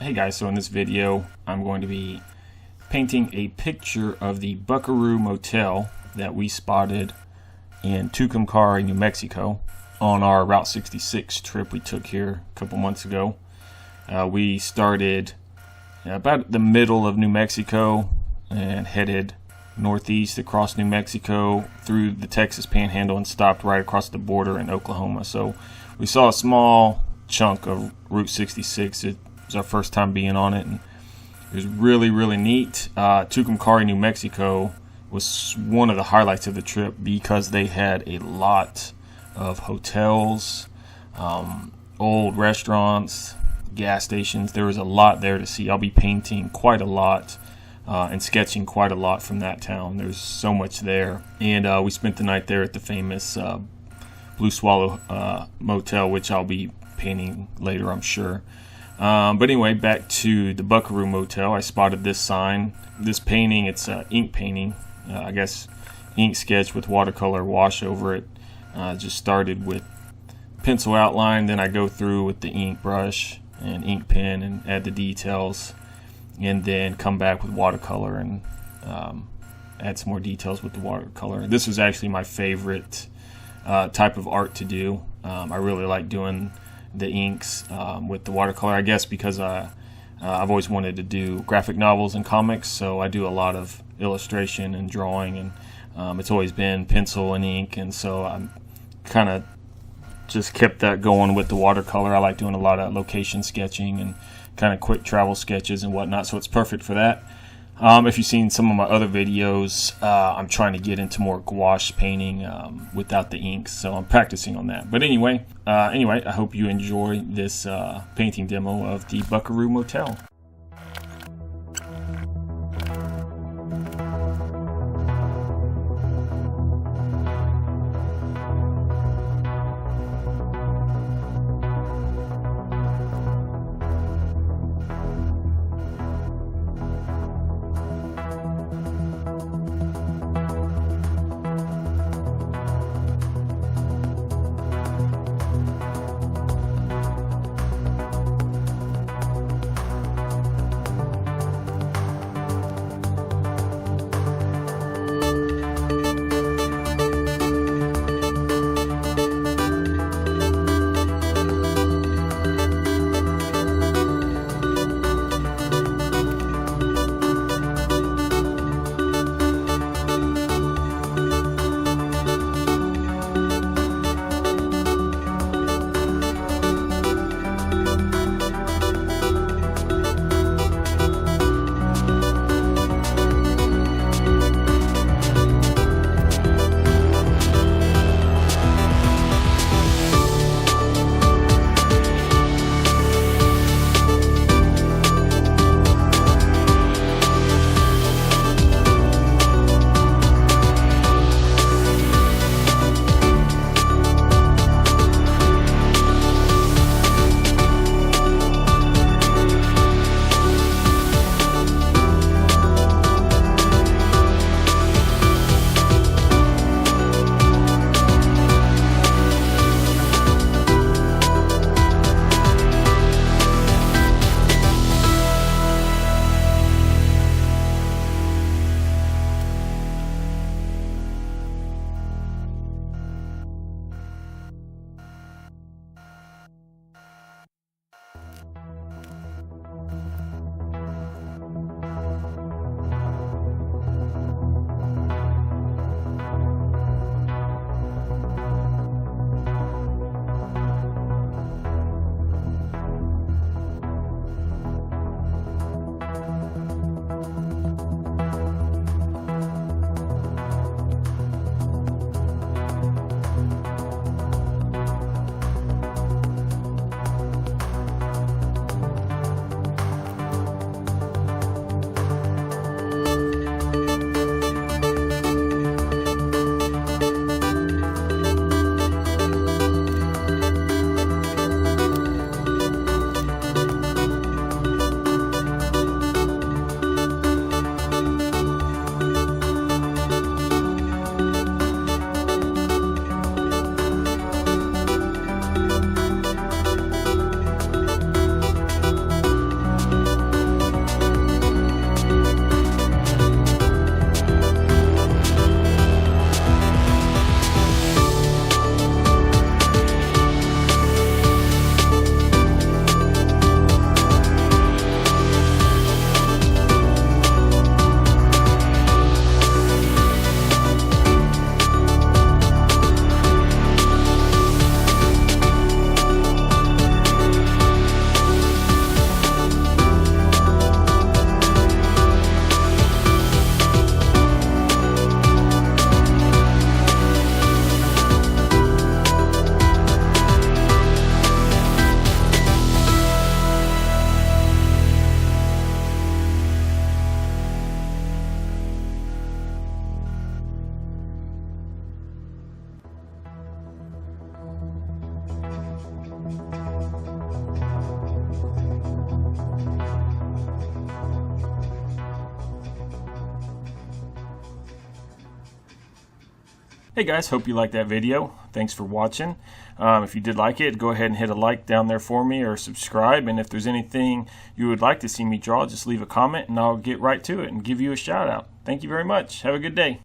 Hey guys, so in this video I'm going to be painting a picture of the Buckaroo Motel that we spotted in Tucumcari, New Mexico on our Route 66 trip we took here a couple months ago. We started about the middle of New Mexico and headed northeast across New Mexico through the Texas Panhandle and stopped right across the border in Oklahoma. So we saw a small chunk of Route 66. It was our first time being on it, and it was really neat. Tucumcari, New Mexico was one of the highlights of the trip because they had a lot of hotels, old restaurants, gas stations. There was a lot there to see. I'll be painting quite a lot and sketching quite a lot from that town. There's so much there. And we spent the night there at the famous Blue Swallow Motel, which I'll be painting later, I'm sure. But anyway, back to the Buckaroo Motel. I spotted this sign. This painting, it's an ink painting. I guess ink sketch with watercolor wash over it. Just started with pencil outline, then I go through with the ink brush and ink pen and add the details, and then come back with watercolor and add some more details with the watercolor. This was actually my favorite type of art to do. I really like doing the inks with the watercolor, I guess because I've always wanted to do graphic novels and comics, so I do a lot of illustration and drawing, and it's always been pencil and ink, and so I'm kind of just kept that going with the watercolor. I like doing a lot of location sketching and kind of quick travel sketches and whatnot, so it's perfect for that. If you've seen some of my other videos, I'm trying to get into more gouache painting without the inks, so I'm practicing on that. But anyway, I hope you enjoy this painting demo of the Buckaroo Motel. Hey guys, hope you liked that video. Thanks for watching. If you did like it, go ahead and hit a like down there for me or subscribe. And if there's anything you would like to see me draw, just leave a comment and I'll get right to it and give you a shout out. Thank you very much. Have a good day.